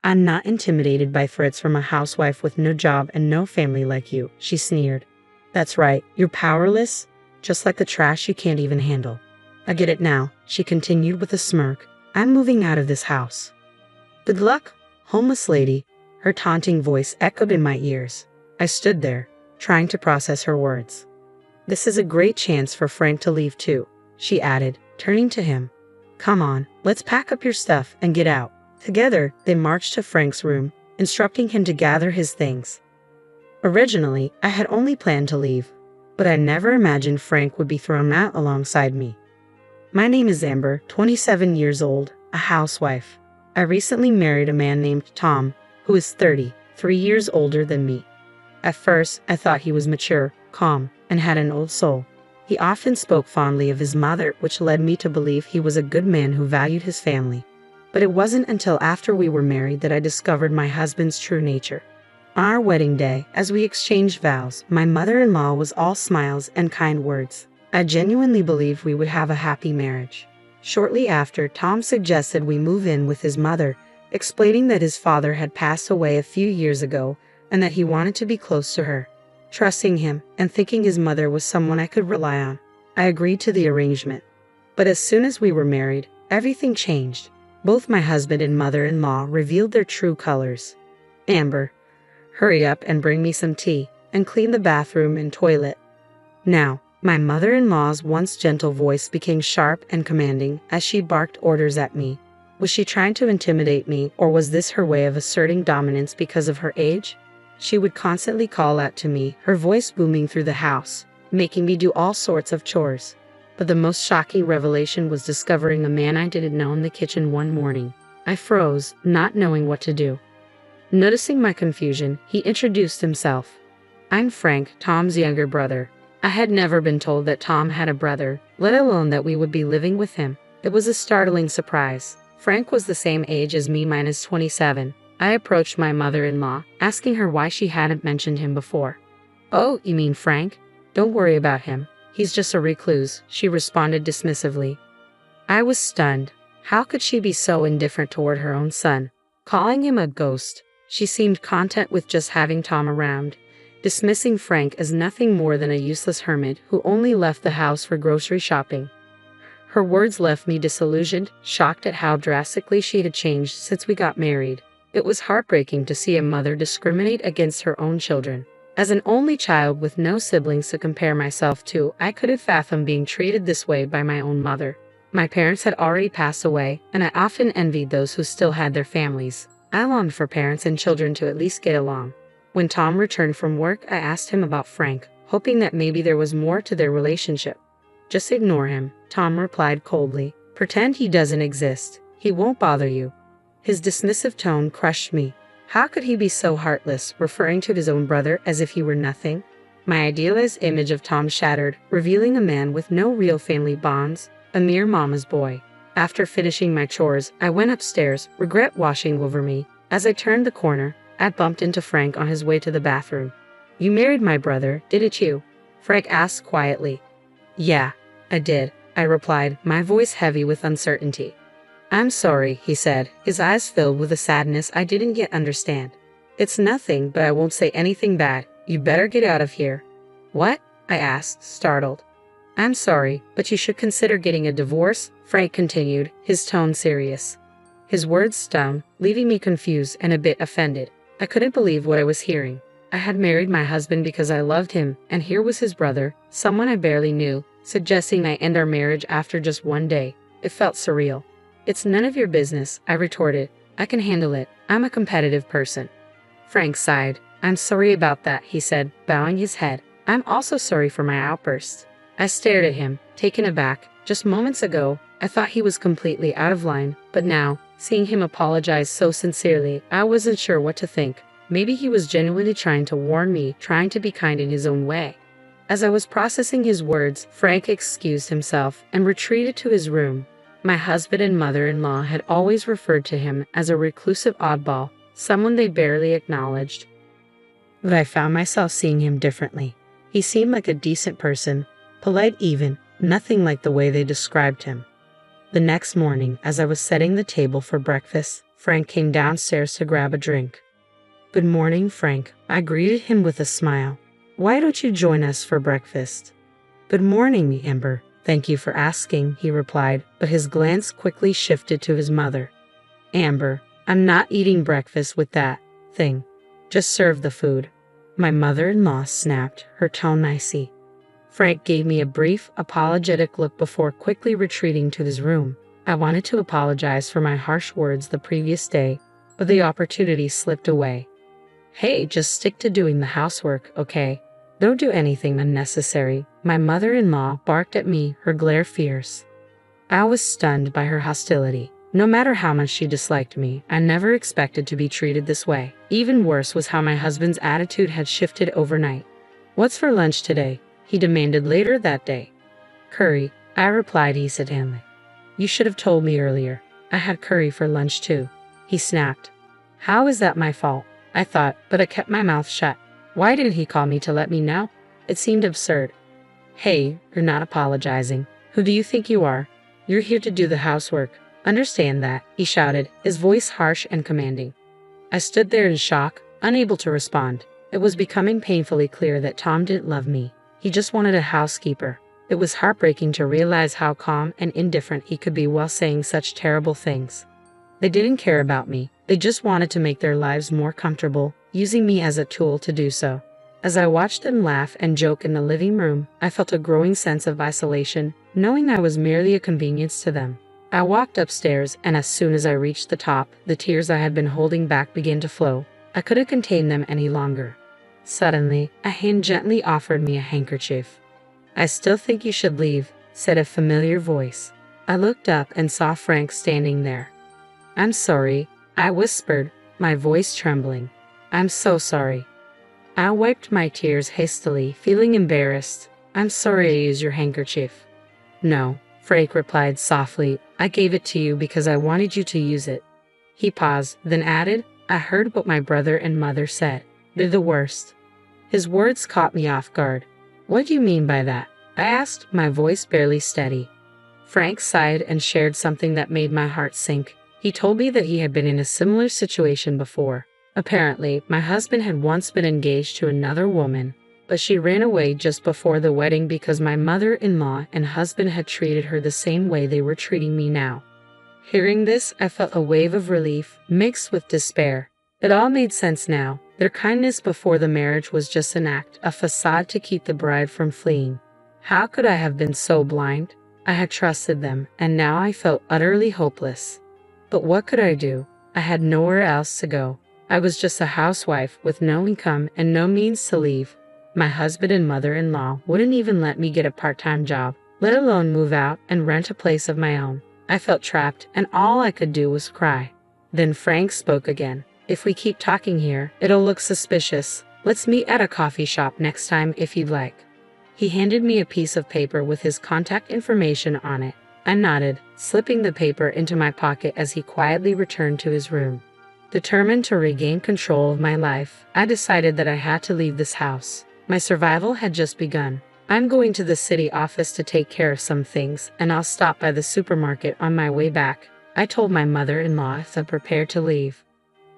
I'm not intimidated by threats from a housewife with no job and no family like you, she sneered. That's right, you're powerless, just like the trash you can't even handle. I get it now, she continued with a smirk. I'm moving out of this house. Good luck, homeless lady, her taunting voice echoed in my ears. I stood there, trying to process her words. This is a great chance for Frank to leave too, she added, turning to him. Come on, let's pack up your stuff and get out. Together, they marched to Frank's room, instructing him to gather his things. Originally, I had only planned to leave, but I never imagined Frank would be thrown out alongside me. My name is Amber, 27 years old, a housewife. I recently married a man named Tom, who is 30, 3 years older than me. At first, I thought he was mature, calm, and had an old soul. He often spoke fondly of his mother, which led me to believe he was a good man who valued his family. But it wasn't until after we were married that I discovered my husband's true nature. On our wedding day, as we exchanged vows, my mother-in-law was all smiles and kind words. I genuinely believed we would have a happy marriage. Shortly after, Tom suggested we move in with his mother, explaining that his father had passed away a few years ago and that he wanted to be close to her. Trusting him and thinking his mother was someone I could rely on, I agreed to the arrangement. But as soon as we were married, everything changed. Both my husband and mother-in-law revealed their true colors. Amber, hurry up and bring me some tea, and clean the bathroom and toilet. Now, my mother-in-law's once gentle voice became sharp and commanding as she barked orders at me. Was she trying to intimidate me, or was this her way of asserting dominance because of her age? She would constantly call out to me, her voice booming through the house, making me do all sorts of chores. But the most shocking revelation was discovering a man I didn't know in the kitchen one morning. I froze, not knowing what to do. Noticing my confusion, he introduced himself. I'm Frank, Tom's younger brother. I had never been told that Tom had a brother, let alone that we would be living with him. It was a startling surprise. Frank was the same age as me minus 27. I approached my mother-in-law, asking her why she hadn't mentioned him before. Oh, you mean Frank? Don't worry about him. He's just a recluse, she responded dismissively. I was stunned. How could she be so indifferent toward her own son? Calling him a ghost, she seemed content with just having Tom around, dismissing Frank as nothing more than a useless hermit who only left the house for grocery shopping. Her words left me disillusioned, shocked at how drastically she had changed since we got married. It was heartbreaking to see a mother discriminate against her own children. As an only child with no siblings to compare myself to, I couldn't fathom being treated this way by my own mother. My parents had already passed away, and I often envied those who still had their families. I longed for parents and children to at least get along. When Tom returned from work, I asked him about Frank, hoping that maybe there was more to their relationship. Just ignore him, Tom replied coldly. Pretend he doesn't exist. He won't bother you. His dismissive tone crushed me. How could he be so heartless, referring to his own brother as if he were nothing? My idealized image of Tom shattered, revealing a man with no real family bonds, a mere mama's boy. After finishing my chores, I went upstairs, regret washing over me. As I turned the corner, I bumped into Frank on his way to the bathroom. You married my brother, didn't you? Frank asked quietly. Yeah, I did, I replied, my voice heavy with uncertainty. I'm sorry, he said, his eyes filled with a sadness I didn't yet understand. It's nothing, but I won't say anything bad. You better get out of here. What? I asked, startled. I'm sorry, but you should consider getting a divorce, Frank continued, his tone serious. His words stung, leaving me confused and a bit offended. I couldn't believe what I was hearing. I had married my husband because I loved him, and here was his brother, someone I barely knew, suggesting I end our marriage after just one day. It felt surreal. It's none of your business, I retorted. I can handle it. I'm a competitive person. Frank sighed. I'm sorry about that, he said, bowing his head. I'm also sorry for my outburst. I stared at him, taken aback. Just moments ago, I thought he was completely out of line, but now, seeing him apologize so sincerely, I wasn't sure what to think. Maybe he was genuinely trying to warn me, trying to be kind in his own way. As I was processing his words, Frank excused himself and retreated to his room. My husband and mother-in-law had always referred to him as a reclusive oddball, someone they barely acknowledged. But I found myself seeing him differently. He seemed like a decent person, polite even, nothing like the way they described him. The next morning, as I was setting the table for breakfast, Frank came downstairs to grab a drink. Good morning, Frank. I greeted him with a smile. Why don't you join us for breakfast? Good morning, Amber. Thank you for asking, he replied, but his glance quickly shifted to his mother. Amber, I'm not eating breakfast with that thing. Just serve the food. My mother-in-law snapped, her tone icy. Frank gave me a brief, apologetic look before quickly retreating to his room. I wanted to apologize for my harsh words the previous day, but the opportunity slipped away. Hey, just stick to doing the housework, okay? Don't do anything unnecessary. My mother-in-law barked at me, her glare fierce. I was stunned by her hostility. No matter how much she disliked me, I never expected to be treated this way. Even worse was how my husband's attitude had shifted overnight. What's for lunch today? He demanded later that day. Curry, I replied hesitantly. You should have told me earlier. I had curry for lunch too. He snapped. How is that my fault? I thought, but I kept my mouth shut. Why didn't he call me to let me know? It seemed absurd. Hey, you're not apologizing. Who do you think you are? You're here to do the housework. Understand that, he shouted, his voice harsh and commanding. I stood there in shock, unable to respond. It was becoming painfully clear that Tom didn't love me. He just wanted a housekeeper. It was heartbreaking to realize how calm and indifferent he could be while saying such terrible things. They didn't care about me. They just wanted to make their lives more comfortable, using me as a tool to do so. As I watched them laugh and joke in the living room, I felt a growing sense of isolation, knowing I was merely a convenience to them. I walked upstairs, and as soon as I reached the top, the tears I had been holding back began to flow. I couldn't contain them any longer. Suddenly, a hand gently offered me a handkerchief. I still think you should leave, said a familiar voice. I looked up and saw Frank standing there. I'm sorry, I whispered, my voice trembling. I'm so sorry. I wiped my tears hastily, feeling embarrassed. I'm sorry I used your handkerchief. No, Frank replied softly. I gave it to you because I wanted you to use it. He paused, then added, I heard what my brother and mother said. They're the worst. His words caught me off guard. What do you mean by that? I asked, my voice barely steady. Frank sighed and shared something that made my heart sink. He told me that he had been in a similar situation before. Apparently, my husband had once been engaged to another woman, but she ran away just before the wedding because my mother-in-law and husband had treated her the same way they were treating me now. Hearing this, I felt a wave of relief, mixed with despair. It all made sense now. Their kindness before the marriage was just an act, a facade to keep the bride from fleeing. How could I have been so blind? I had trusted them, and now I felt utterly hopeless. But what could I do? I had nowhere else to go. I was just a housewife with no income and no means to leave. My husband and mother-in-law wouldn't even let me get a part-time job, let alone move out and rent a place of my own. I felt trapped, and all I could do was cry. Then Frank spoke again. If we keep talking here, it'll look suspicious. Let's meet at a coffee shop next time if you'd like. He handed me a piece of paper with his contact information on it. I nodded, slipping the paper into my pocket as he quietly returned to his room. Determined to regain control of my life, I decided that I had to leave this house. My survival had just begun. I'm going to the city office to take care of some things, and I'll stop by the supermarket on my way back. I told my mother-in-law as I prepared to leave.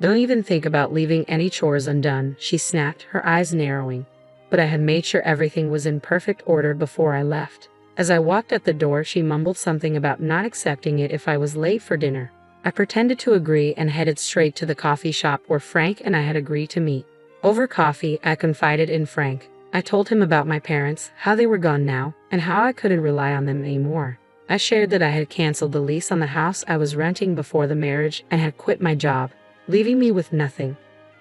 Don't even think about leaving any chores undone, she snapped, her eyes narrowing. But I had made sure everything was in perfect order before I left. As I walked at the door, she mumbled something about not accepting it if I was late for dinner. I pretended to agree and headed straight to the coffee shop where Frank and I had agreed to meet. Over coffee, I confided in Frank. I told him about my parents, how they were gone now, and how I couldn't rely on them anymore. I shared that I had canceled the lease on the house I was renting before the marriage and had quit my job, leaving me with nothing.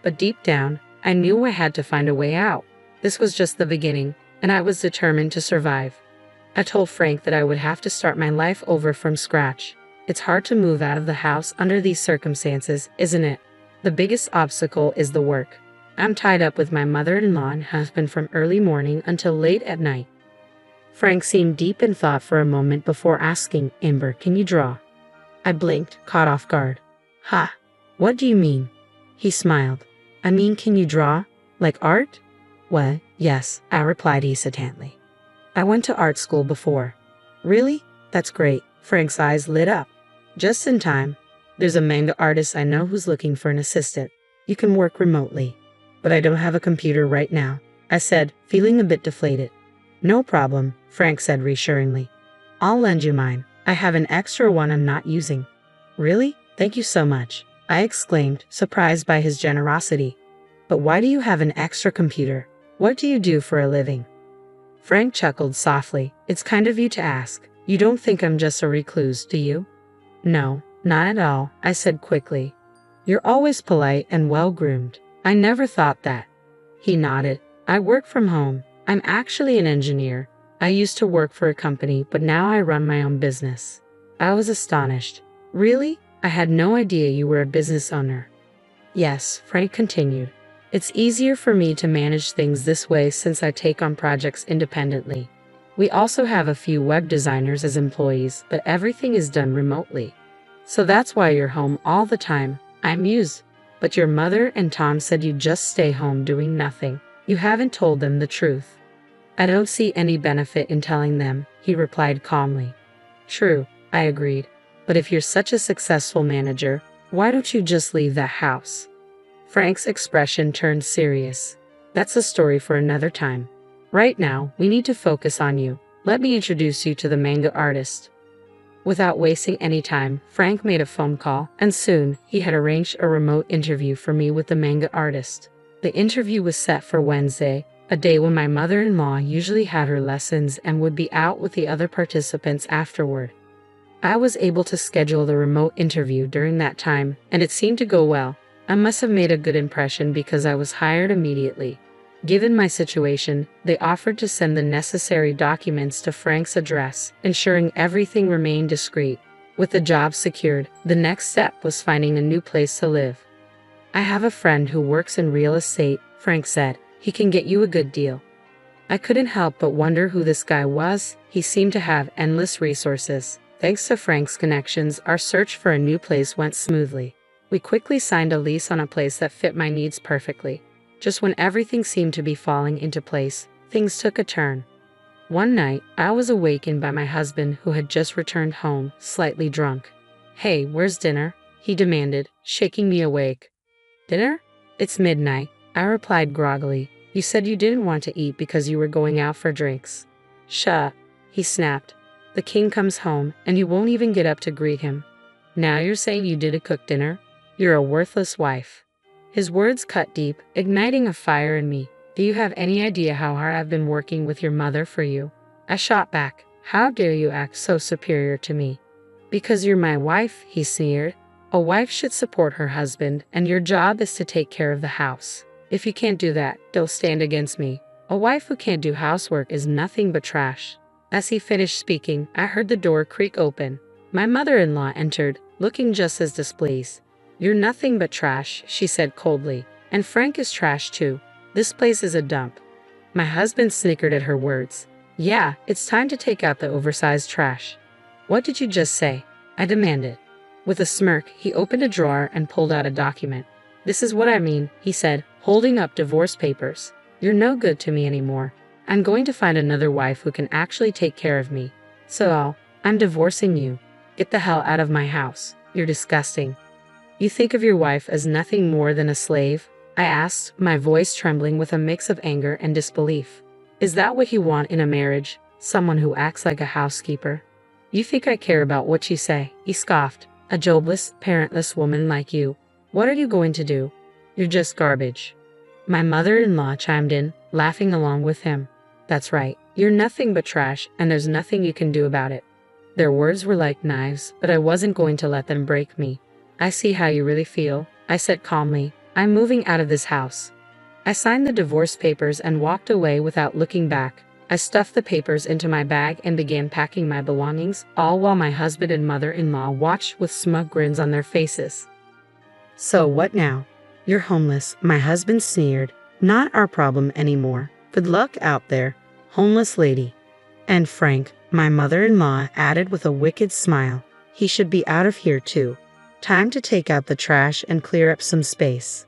But deep down, I knew I had to find a way out. This was just the beginning, and I was determined to survive. I told Frank that I would have to start my life over from scratch. It's hard to move out of the house under these circumstances, isn't it? The biggest obstacle is the work. I'm tied up with my mother-in-law and husband from early morning until late at night. Frank seemed deep in thought for a moment before asking, Amber, can you draw? I blinked, caught off guard. Ha! What do you mean? He smiled. I mean, can you draw? Like art? Well, yes, I replied hesitantly. I went to art school before. Really? That's great. Frank's eyes lit up. Just in time. There's a manga artist I know who's looking for an assistant. You can work remotely. But I don't have a computer right now, I said, feeling a bit deflated. No problem, Frank said reassuringly. I'll lend you mine. I have an extra one I'm not using. Really? Thank you so much, I exclaimed, surprised by his generosity. But why do you have an extra computer? What do you do for a living? Frank chuckled softly. It's kind of you to ask. You don't think I'm just a recluse, do you? No, not at all, I said quickly. You're always polite and well-groomed. I never thought that. He nodded. I work from home. I'm actually an engineer. I used to work for a company, but now I run my own business. I was astonished. Really? I had no idea you were a business owner. Yes, Frank continued. It's easier for me to manage things this way since I take on projects independently. We also have a few web designers as employees, but everything is done remotely. So that's why you're home all the time. I muse. But your mother and Tom said you just stay home doing nothing. You haven't told them the truth. I don't see any benefit in telling them, he replied calmly. True, I agreed. But if you're such a successful manager, why don't you just leave that house? Frank's expression turned serious. That's a story for another time. Right now, we need to focus on you. Let me introduce you to the manga artist. Without wasting any time, Frank made a phone call, and soon, he had arranged a remote interview for me with the manga artist. The interview was set for Wednesday, a day when my mother-in-law usually had her lessons and would be out with the other participants afterward. I was able to schedule the remote interview during that time, and it seemed to go well. I must have made a good impression because I was hired immediately. Given my situation, they offered to send the necessary documents to Frank's address, ensuring everything remained discreet. With the job secured, the next step was finding a new place to live. I have a friend who works in real estate, Frank said. He can get you a good deal. I couldn't help but wonder who this guy was. He seemed to have endless resources. Thanks to Frank's connections, our search for a new place went smoothly. We quickly signed a lease on a place that fit my needs perfectly. Just when everything seemed to be falling into place, things took a turn. One night, I was awakened by my husband who had just returned home, slightly drunk. Hey, where's dinner? He demanded, shaking me awake. Dinner? It's midnight, I replied groggily. You said you didn't want to eat because you were going out for drinks. Shut up, he snapped. The king comes home, and you won't even get up to greet him. Now you're saying you didn't cook dinner? You're a worthless wife. His words cut deep, igniting a fire in me. Do you have any idea how hard I've been working with your mother for you? I shot back. How dare you act so superior to me? Because you're my wife, he sneered. A wife should support her husband, and your job is to take care of the house. If you can't do that, don't stand against me. A wife who can't do housework is nothing but trash. As he finished speaking, I heard the door creak open. My mother-in-law entered, looking just as displeased. You're nothing but trash, she said coldly. And Frank is trash too. This place is a dump. My husband snickered at her words. Yeah, it's time to take out the oversized trash. What did you just say? I demanded. With a smirk, he opened a drawer and pulled out a document. This is what I mean, he said, holding up divorce papers. You're no good to me anymore. I'm going to find another wife who can actually take care of me. So, I'm divorcing you. Get the hell out of my house. You're disgusting. You think of your wife as nothing more than a slave? I asked, my voice trembling with a mix of anger and disbelief. Is that what you want in a marriage? Someone who acts like a housekeeper? You think I care about what you say? He scoffed. A jobless, parentless woman like you. What are you going to do? You're just garbage. My mother-in-law chimed in, laughing along with him. That's right. You're nothing but trash, and there's nothing you can do about it. Their words were like knives, but I wasn't going to let them break me. I see how you really feel, I said calmly. I'm moving out of this house. I signed the divorce papers and walked away without looking back. I stuffed the papers into my bag and began packing my belongings, all while my husband and mother-in-law watched with smug grins on their faces. So what now? You're homeless, my husband sneered. Not our problem anymore. Good luck out there, homeless lady. And Frank, my mother-in-law added with a wicked smile. He should be out of here too. Time to take out the trash and clear up some space.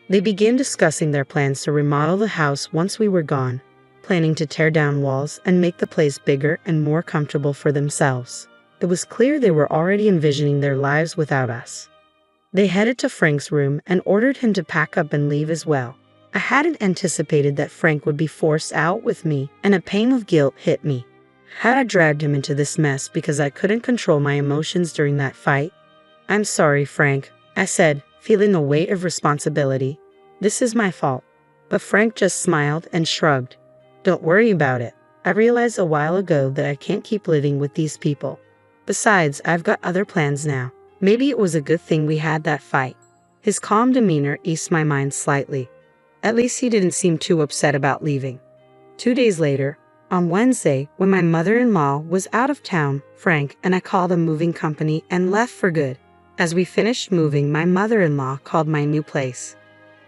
They began discussing their plans to remodel the house once we were gone, planning to tear down walls and make the place bigger and more comfortable for themselves. It was clear they were already envisioning their lives without us. They headed to Frank's room and ordered him to pack up and leave as well. I hadn't anticipated that Frank would be forced out with me, and a pang of guilt hit me. Had I dragged him into this mess because I couldn't control my emotions during that fight? "I'm sorry, Frank," I said, feeling the weight of responsibility. "This is my fault." But Frank just smiled and shrugged. "Don't worry about it. I realized a while ago that I can't keep living with these people. Besides, I've got other plans now. Maybe it was a good thing we had that fight." His calm demeanor eased my mind slightly. At least he didn't seem too upset about leaving. 2 days later, on Wednesday, when my mother-in-law was out of town, Frank and I called a moving company and left for good. As we finished moving, my mother-in-law called my new place.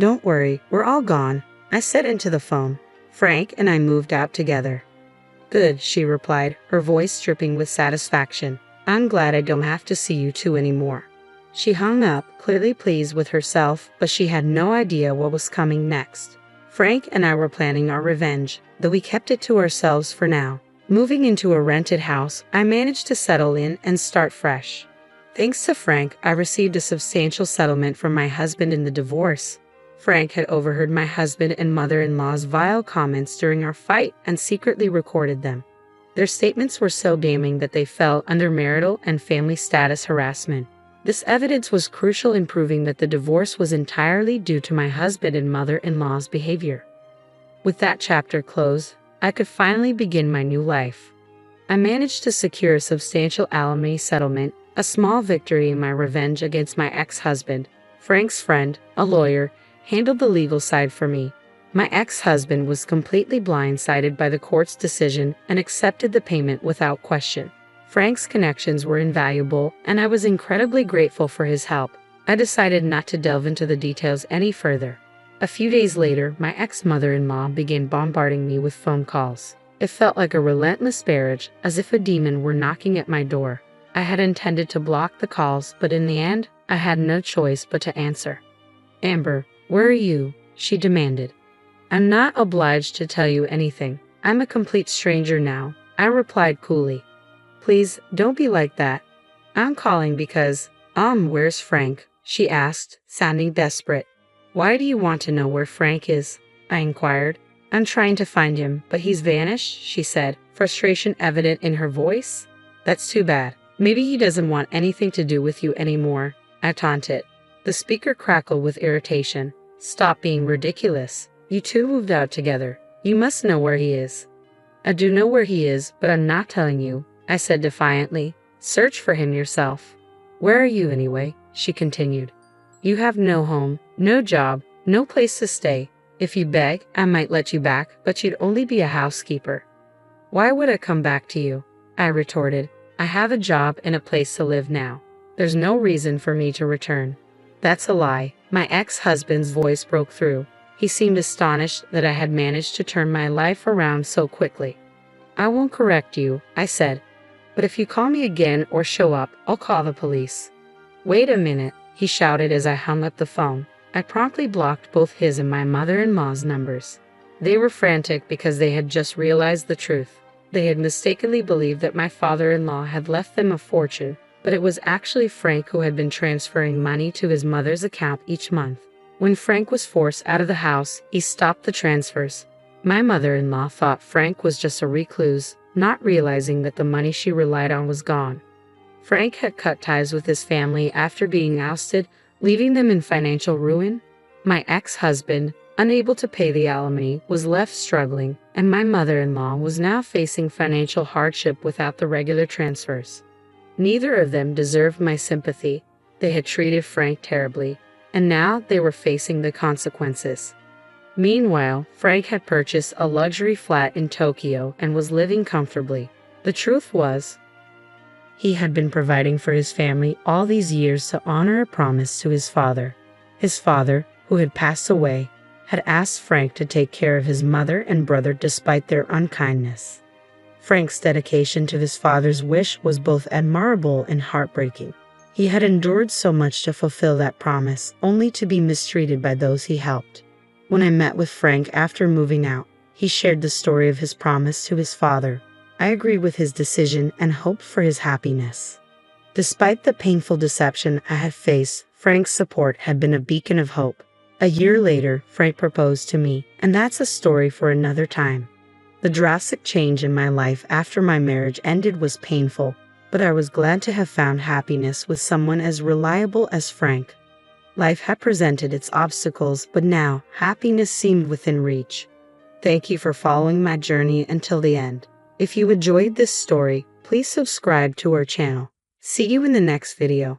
"Don't worry, we're all gone," I said into the phone. "Frank and I moved out together." "Good," she replied, her voice dripping with satisfaction. "I'm glad I don't have to see you two anymore." She hung up, clearly pleased with herself, but she had no idea what was coming next. Frank and I were planning our revenge, though we kept it to ourselves for now. Moving into a rented house, I managed to settle in and start fresh. Thanks to Frank, I received a substantial settlement from my husband in the divorce. Frank had overheard my husband and mother-in-law's vile comments during our fight and secretly recorded them. Their statements were so damning that they fell under marital and family status harassment. This evidence was crucial in proving that the divorce was entirely due to my husband and mother-in-law's behavior. With that chapter closed, I could finally begin my new life. I managed to secure a substantial alimony settlement, a small victory in my revenge against my ex-husband. Frank's friend, a lawyer, handled the legal side for me. My ex-husband was completely blindsided by the court's decision and accepted the payment without question. Frank's connections were invaluable, and I was incredibly grateful for his help. I decided not to delve into the details any further. A few days later, my ex-mother-in-law began bombarding me with phone calls. It felt like a relentless barrage, as if a demon were knocking at my door. I had intended to block the calls, but in the end, I had no choice but to answer. "Amber, where are you?" she demanded. "I'm not obliged to tell you anything. I'm a complete stranger now," I replied coolly. "Please, don't be like that. I'm calling because, where's Frank?" she asked, sounding desperate. "Why do you want to know where Frank is?" I inquired. "I'm trying to find him, but he's vanished," she said, frustration evident in her voice. "That's too bad. Maybe he doesn't want anything to do with you anymore," I taunted. The speaker crackled with irritation. "Stop being ridiculous. You two moved out together. You must know where he is." "I do know where he is, but I'm not telling you," I said defiantly. "Search for him yourself." "Where are you anyway?" she continued. "You have no home, no job, no place to stay. If you beg, I might let you back, but you'd only be a housekeeper." "Why would I come back to you?" I retorted. "I have a job and a place to live now. There's no reason for me to return." "That's a lie." My ex-husband's voice broke through. He seemed astonished that I had managed to turn my life around so quickly. "I won't correct you," I said. "But if you call me again or show up, I'll call the police." "Wait a minute," he shouted as I hung up the phone. I promptly blocked both his and my mother-in-law's numbers. They were frantic because they had just realized the truth. They had mistakenly believed that my father-in-law had left them a fortune, but it was actually Frank who had been transferring money to his mother's account each month. When Frank was forced out of the house, he stopped the transfers. My mother-in-law thought Frank was just a recluse, not realizing that the money she relied on was gone. Frank had cut ties with his family after being ousted, leaving them in financial ruin. My ex-husband, unable to pay the alimony, was left struggling, and my mother-in-law was now facing financial hardship without the regular transfers. Neither of them deserved my sympathy. They had treated Frank terribly, and now they were facing the consequences. Meanwhile, Frank had purchased a luxury flat in Tokyo and was living comfortably. The truth was, he had been providing for his family all these years to honor a promise to his father. His father, who had passed away, had asked Frank to take care of his mother and brother despite their unkindness. Frank's dedication to his father's wish was both admirable and heartbreaking. He had endured so much to fulfill that promise, only to be mistreated by those he helped. When I met with Frank after moving out, he shared the story of his promise to his father. I agreed with his decision and hoped for his happiness. Despite the painful deception I had faced, Frank's support had been a beacon of hope. A year later, Frank proposed to me, and that's a story for another time. The drastic change in my life after my marriage ended was painful, but I was glad to have found happiness with someone as reliable as Frank. Life had presented its obstacles, but now happiness seemed within reach. Thank you for following my journey until the end. If you enjoyed this story, please subscribe to our channel. See you in the next video.